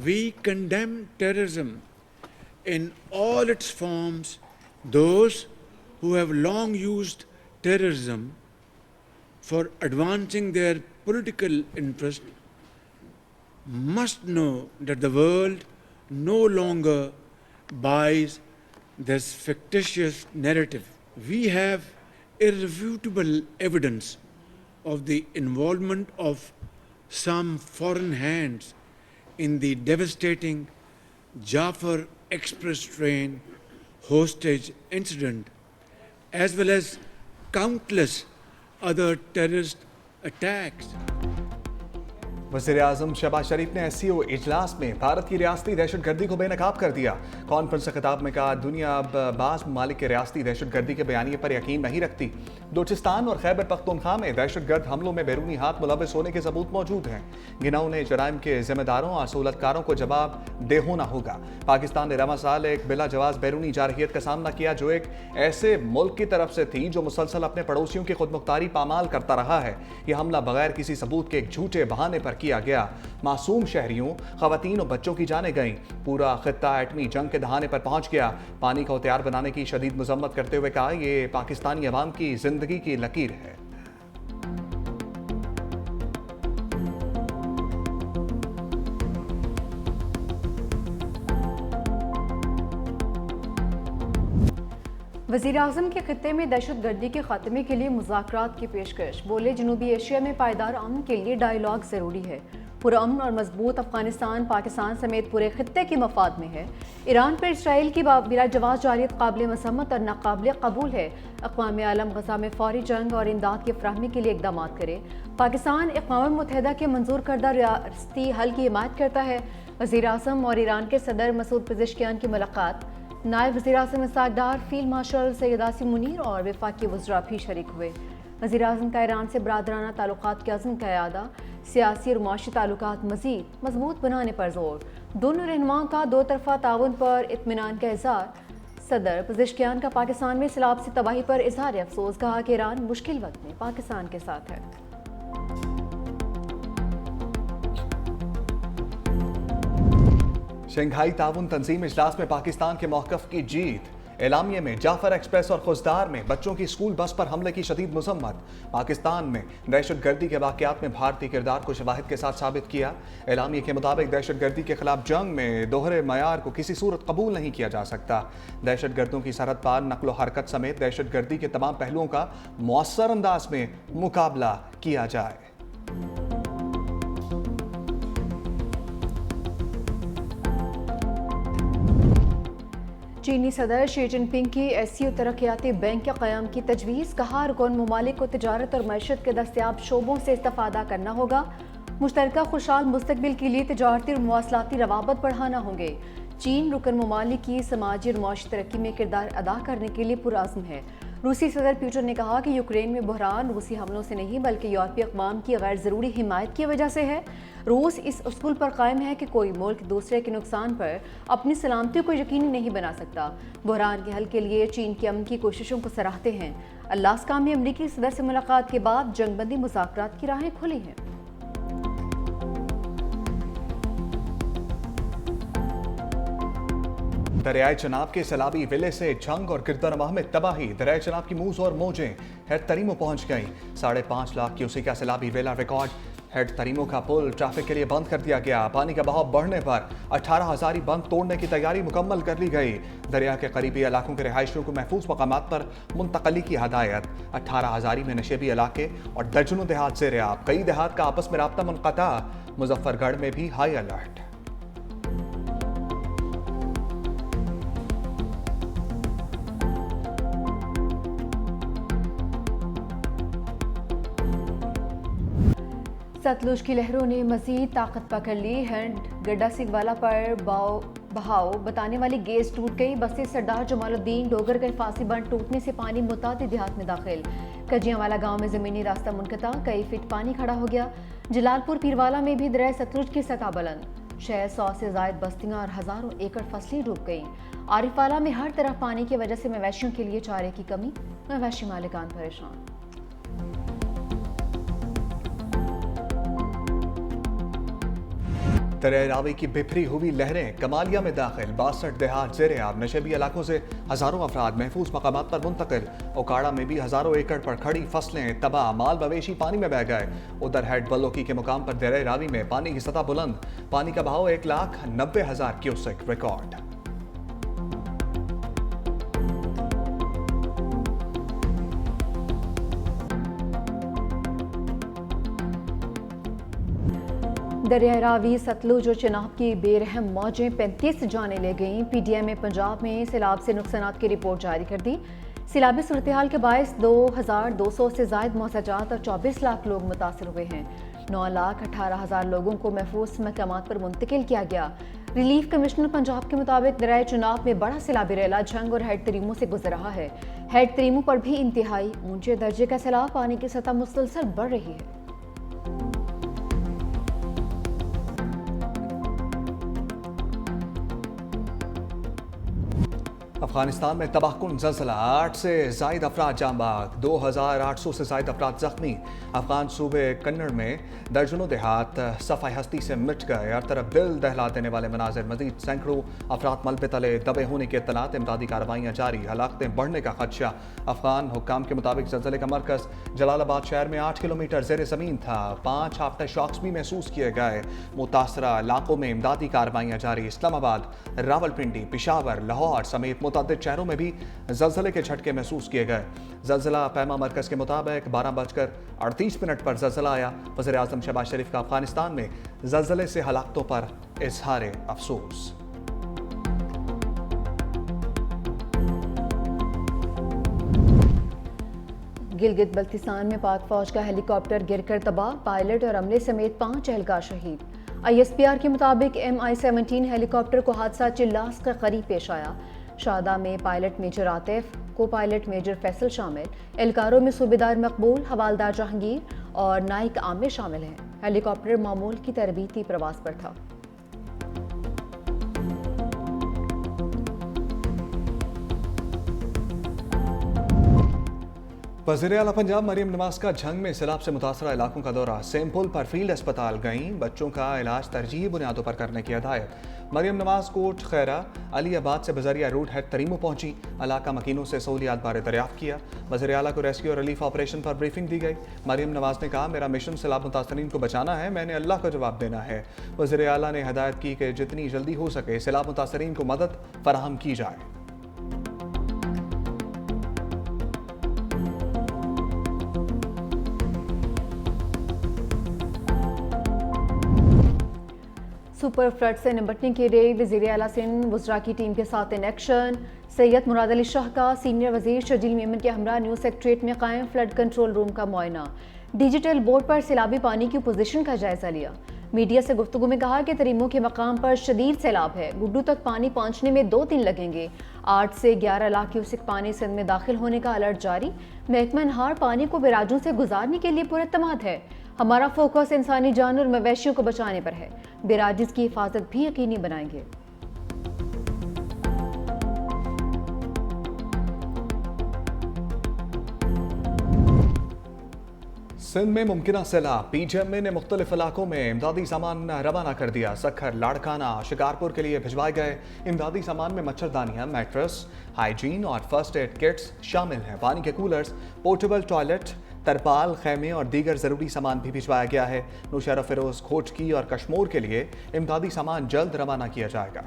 We condemn terrorism in all its forms. Those who have long used terrorism for advancing their political interest must know that the world no longer buys this fictitious narrative. We have irrefutable evidence of the involvement of some foreign hands in the devastating Jafar Express train hostage incident, as well as countless other terrorist attacks. वज़ीर-ए-आज़म शहबाज शरीफ ने SCO इजलास में भारत की रियासती दहशतगर्दी को बेनकाब कर दिया। कॉन्फ्रेंस से खिताब में कहा, दुनिया अब बाज़ ममालिक के रियासती दहशतगर्दी के बयानिए पर यकीन नहीं रखती। बलूचिस्तान और खैबर पख्तूनख्वा में दहशतगर्द हमलों में बैरूनी हाथ मुलविस होने के सबूत मौजूद हैं। गिनौने जराइम के जिम्मेदारों और सहूलतकारों को जवाब दे होना होगा। पाकिस्तान ने रवा साल एक बिला जवाज बैरूनी जारहियत का सामना किया जो एक ऐसे मुल्क की तरफ से थी जो मुसलसल अपने पड़ोसियों की खुदमुख्तारी पामाल करता रहा है। यह हमला बगैर किसी सबूत के एक झूठे बहाने पर किया गया। मासूम शहरियों, खवातीन और बच्चों की जानें गईं। पूरा खित्ता एटमी जंग के दहाने पर पहुंच गया। पानी का हथियार बनाने की शदीद मजम्मत करते हुए कहा, यह पाकिस्तानी अवाम की जिंदगी की लकीर है। वज़ीर-ए-आज़म के खित्ते में दहशतगर्दी के खात्मे के लिए मुज़ाकरात की पेशकश। बोले, जनूबी एशिया में पायदार अमन के लिए डायलॉग ज़रूरी है। पुरअमन और मजबूत अफगानिस्तान पाकिस्तान समेत पूरे खित्ते के मफाद में है। ईरान पर इसराइल की बिला जवाज जारियत काबिल मसम्मत और नाकाबिल कबूल है। अक़वाम आलम गज़ा में फौरी जंग और इमदाद की फ्राहमी के लिए इक़दाम करे। पाकिस्तान अक़वाम मुत्तहिदा के मंजूर करदा रियासती हल की हिमायत करता है। वज़ीर-ए-आज़म और ईरान के सदर मसूद पेज़ेश्कियान की मुलाकात। नायब वज़ीर-ए-आज़म इसहाक़ डार, फील्ड मार्शल सैयद आसिम मुनीर और वफाकी वज़रा भी शरीक हुए। वज़ीर-ए-आज़म का ईरान से बरादराना ताल्लुकात के अज़्म का इआदा, सियासी और मुआशी ताल्लुकात मज़ीद मजबूत बनाने पर जोर। दोनों रहनुमाओं का दो तरफ़ा ताउन पर इत्मीनान का इज़हार। सदर पेज़ेश्कियान का पाकिस्तान में सैलाब से तबाही पर इज़हार अफसोस, कहा कि ईरान मुश्किल वक्त में पाकिस्तान के साथ है। शंघाई ताउन तंजीम इजलास में पाकिस्तान के मौक़िफ़ की जीत। एलामिये में जाफर एक्सप्रेस और खुजदार में बच्चों की स्कूल बस पर हमले की शदीद मजम्मत। पाकिस्तान में दहशतगर्दी के वाक़यात में भारतीय किरदार को शवाहिद के साथ साबित किया। एलामिये के मुताबिक दहशतगर्दी के खिलाफ जंग में दोहरे मयार को किसी सूरत कबूल नहीं किया जा सकता। दहशतगर्दों की सरहद पार नकलो हरकत समेत दहशतगर्दी के तमाम पहलुओं का मौसर अंदाज में मुकाबला किया जाए। चीनी सदर शी जिनपिंग की SCO तरक्याती बैंक के क़याम की तजवीज़। कहा, रुकन ममालिक को तिजारत और मैशत के दस्तियाब शोबों से इस्तेफ़ादा करना होगा। मुश्तरका खुशहाल मुस्तकबिल के लिए तिजारती और मवासलाती रवाबत बढ़ाना होंगे। चीन रुकन ममालिक की समाजी और मुआशी तरक्की में किरदार अदा करने के लिए पुरअज़्म है। रूसी सदर पुतिन ने कहा कि यूक्रेन में बहरान रूसी हमलों से नहीं बल्कि यूरोपीय अक़वाम की गैर ज़रूरी हिमायत की वजह से है। रूस इस उसूल पर कायम है कि कोई मुल्क दूसरे के नुकसान पर अपनी सलामती को यकीनी नहीं बना सकता। बहरान के हल के लिए चीन की अमन की कोशिशों को सराहते हैं। अलास्का में अमरीकी सदर से मुलाकात के बाद जंगबंदी मुज़ाकरात की राहें खुली हैं। दरियाए चनाब के सैलाबी विले से जंग और गिरदानवाह में तबाही। दरियाए चनाब की मूज और मौजें हेड तरीमो पहुंच गईं। 5.5 लाख क्यूसेक का सैलाबी वेला रिकॉर्ड। हेड तरीमो का पुल ट्रैफिक के लिए बंद कर दिया गया। पानी का बहाव बढ़ने पर 18,000 बंद तोड़ने की तैयारी मुकम्मल कर ली गई। दरिया के करीबी इलाकों के रिहायशियों को महफूज मकामात पर मुंतकली की हदायत। 18,000 में नशेबी इलाके और दर्जनों देहात ज़ेर आब। कई देहात का आपस में राब्ता मुनक़ता। मुजफ्फरगढ़ में भी हाई अलर्ट। सतलुज की लहरों ने मजीद ताकत पकड़ ली। हैंड गड्डा सिगवाला पर बहाव बताने वाली गेज टूट गई। बस्ती सरदार जमालुद्दीन डोगर के फांसी बंद टूटने से पानी मुतादिद देहात में दाखिल। कजियांवाला गांव में ज़मीनी रास्ता मुनक़ता, कई फीट पानी खड़ा हो गया। जलालपुर पीरवाला में भी दरिया सतलुज की सतह बुलंद। 600 से ज़ायद बस्तियां और हज़ारों एकड़ फसलें डूब गईं। आरिफाला में हर तरफ पानी की वजह से मवेशियों के लिए चारे की कमी, मवेशी मालिकान परेशान। दरिया रावी की बिखरी हुई लहरें कमालिया में दाखिल, 62 देहात जेर आब, नशेबी इलाकों से हजारों अफराद महफूज मकामात पर मुंतकिल। ओकाड़ा में भी हजारों एकड़ पर खड़ी फसलें तबाह, माल मवेशी पानी में बह गए। उधर हेड बलोकी के मुकाम पर दरिया रावी में पानी की सतह बुलंद, पानी का बहाव 1,90,000 क्यूसेक रिकॉर्ड। दरिया रावी, सतलुज और चिनाब की बेरहम मौजें 35 जाने ले गईं। PTI में पंजाब में सैलाब से नुकसानात की रिपोर्ट जारी कर दी। सैलाबी सूरत हाल के बायस 2,200 से जायद मौसजात और 24 लाख लोग मुतासर हुए हैं। 9,18,000 लोगों को महफूज मकामात पर मुंतकिल किया गया। रिलीफ कमिश्नर पंजाब के मुताबिक दरिया चिनाब में बड़ा सैलाबी रेला झंग और हेड तरीमों से गुजर रहा है। हेड तरीमों पर भी इंतहाई ऊंचे दर्जे का सैलाब, पानी की सतह मुसलसल बढ़ रही है। अफगानिस्तान में तबाहकुन ज़लज़ला, 8 से ज़ायद अफराद जाँ बाग, 2,800 से ज़ायद अफराद जख्मी। अफगान सूबे कन्नड़ में दर्जनों देहात सफ़ाई हस्ती से मिट गए। हर तरफ दिल दहला देने वाले मनाजिर, मजीद सैकड़ों अफराद मलबे तले दबे होने की इत्तलात, इमदादी कार्रवाइयाँ जारी, हलाकतें बढ़ने का खदशा। अफगान हुक्काम के मुताबिक ज़लज़ले का मरकज़ जलालाबाद शहर में 8 किलोमीटर ज़ेर ज़मीन था। 5 आफ्टर शॉक्स भी महसूस किए गए। मुतासरा इलाकों में इमदादी कार्रवाइयाँ जारी। इस्लामाबाद, रावलपिंडी, पेशावर, लाहौर समेत मुतअद्दिद शहरों में भी ज़लज़ले के झटके महसूस किए गए। ज़लज़ला पैमा मरकज़ के मुताबिक 12:38 पर ज़लज़ला आया। वज़ीर आज़म शहबाज शरीफ का अफगानिस्तान में ज़लज़ले से हलाकतों पर इज़हार अफसोस। गिलगित बल्तिस्तान में पाक फौज का हेलीकॉप्टर गिरकर तबाह, पायलट और अमले समेत 5 एहलकार शहीद। ISPR के मुताबिक MI-17 हेलीकॉप्टर को हादसा चिल्लास के करीब पेश आया। शादा में पायलट मेजर आतिफ, को पायलट मेजर फैसल शामिल। एहलकारों में सूबेदार मकबूल, हवालदार जहांगीर और नाइक आमिर शामिल हैं। हेलीकॉप्टर मामूल की तरबीती प्रवास पर था। वज़ीर आला पंजाब मरियम नवाज का झंग में सैलाब से मुतासरा इलाकों का दौरा। सेमपुल पर फील्ड अस्पताल गईं, बच्चों का इलाज तरजीही बुनियादों पर करने की हिदायत। मरियम नवाज कोट खैरा अलीबाद से बजरिया रूट हेड तरीमो पहुंची, इलाका मकीनों से सहूलियात बारे दरियाफ्त किया। वज़ीर आला को रेस्क्यू और रिलीफ ऑपरेशन पर ब्रीफिंग दी गई। मरियम नवाज ने कहा, मेरा मिशन सैलाब मुतासरीन को बचाना है, मैंने अल्लाह को जवाब देना है। वज़ीर आला ने हिदायत की कि जितनी जल्दी हो सके सैलाब मुतासरीन को मदद फराहम की जाए। सुपर फ्लड से निपटने के लिए वज़ीर आला सिंध वज़रा की टीम के साथ इन एक्शन। सैयद मुराद अली शाह का सीनियर वज़ीर शजील मेमन के हमरा न्यूज़ सेक्रेटरीट में कायम फ्लड कंट्रोल रूम का मुआयना। डिजिटल बोर्ड पर सैलाबी पानी की पोजीशन का जायजा लिया। मीडिया से गुफ्तगू में कहा कि तरीमों के मकाम पर शदीद सैलाब है, गुड्डू तक पानी पहुँचने में 2 दिन लगेंगे। 8 से 11 लाख क्यूसेक पानी सिंध में दाखिल होने का अलर्ट जारी। महकमा नहार पानी को बैराजों से गुजारने के लिए पुरएतमाद है। हमारा फोकस इंसानी जान और मवेशियों को बचाने पर है। बैराजिस की हिफाजत भी यकीनी बनाएंगे। सिंध में मुमकिन सैलाब, PGMA ने मुख्तलिफ इलाकों में इमदादी सामान रवाना कर दिया। सखर, लाड़काना, शिकारपुर के लिए भिजवाए गए इमदादी सामान में मच्छरदानियाँ, मैट्रेस, हाइजीन और फर्स्ट एड किट्स शामिल हैं। पानी के कूलर्स, पोर्टेबल टॉयलेट, तरपाल, खैमे और दीगर ज़रूरी सामान भी भिजवाया गया है। नौशहरा, फिरोज, खोजकी और कश्मोर के लिए इमदादी सामान जल्द रवाना किया जाएगा।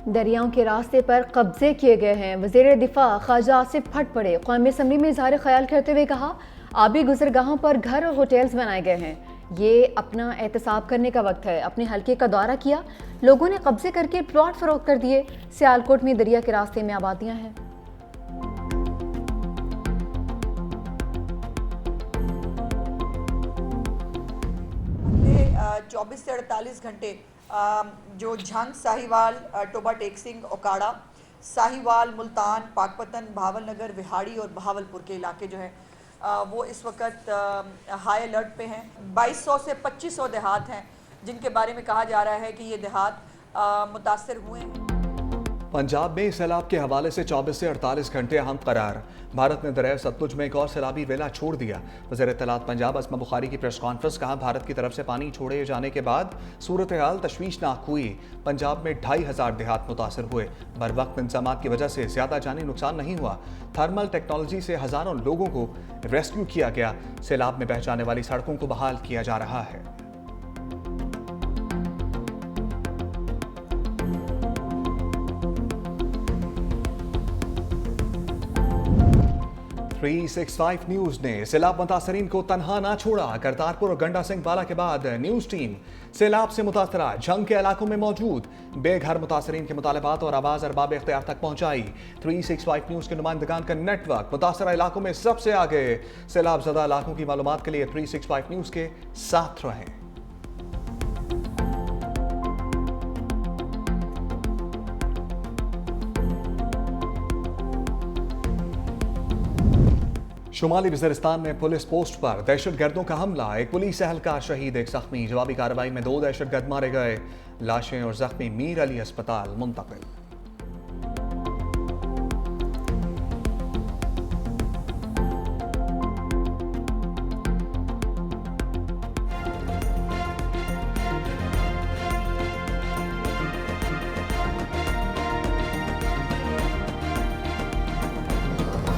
दरियाओं के रास्ते पर कब्जे किए गए हैं। वज़ीर दिफा ख्वाजा आसिफ फट पड़े। कौमी असम्बली में इज़हार ख्याल करते हुए कहा, आबी गुजरगाहों पर घर और होटल्स बनाए गए हैं, ये अपना एहतसाब करने का वक्त है। अपने हल्के का दौरा किया, लोगों ने कब्जे करके प्लॉट फरोख्त कर दिए। सियालकोट में दरिया के रास्ते में आबादियां हैं। अगले 24 से 48 घंटे जो झंग, साहिवाल, टोबा टेकसिंग, ओकाड़ा, साहिवाल, मुल्तान, पाकपतन, भावलनगर, विहाड़ी और बहावलपुर के इलाके जो हैं वो इस वक्त हाई अलर्ट पे हैं। 2200 से 2500 देहात हैं जिनके बारे में कहा जा रहा है कि ये देहात मुतासर हुए हैं। पंजाब में सैलाब के हवाले से 24 से 48 घंटे अहम करार। भारत ने दरिया सतलुज में एक और सैलाबी वेला छोड़ दिया। वज़ीर इत्तलात पंजाब अस्मा बुखारी की प्रेस कॉन्फ्रेंस। कहा, भारत की तरफ से पानी छोड़े जाने के बाद सूरत हाल तशवीशनाक हुई। पंजाब में 2500 देहात मुतासर हुए। बर वक्त इंतजाम की वजह से ज्यादा जानी नुकसान नहीं हुआ। थर्मल टेक्नोलॉजी से हजारों लोगों को रेस्क्यू किया गया। सैलाब में बह जाने वाली सड़कों को बहाल किया जा रहा है। .365 न्यूज ने सैलाब मुतासरीन को तनहा ना छोड़ा। करतारपुर और गंडा सिंह वाला के बाद न्यूज टीम सैलाब से मुतासरा जंग के इलाकों में मौजूद। बेघर मुतासरीन के मुतालबात और आवाज अरबाब इख्तियार तक पहुंचाई। 365 न्यूज के नुमाइंदगान का नेटवर्क मुतासरा इलाकों में सबसे आगे। सैलाब ज़दा इलाकों की मालूमात के लिए 365 न्यूज के साथ रहें। शुमाली वज़ीरिस्तान में पुलिस पोस्ट पर दहशतगर्दों का हमला। एक पुलिस एहलकार शहीद, एक जख्मी। जवाबी कार्रवाई में 2 दहशतगर्द मारे गए। लाशें और जख्मी मीर अली अस्पताल मुंतकिल।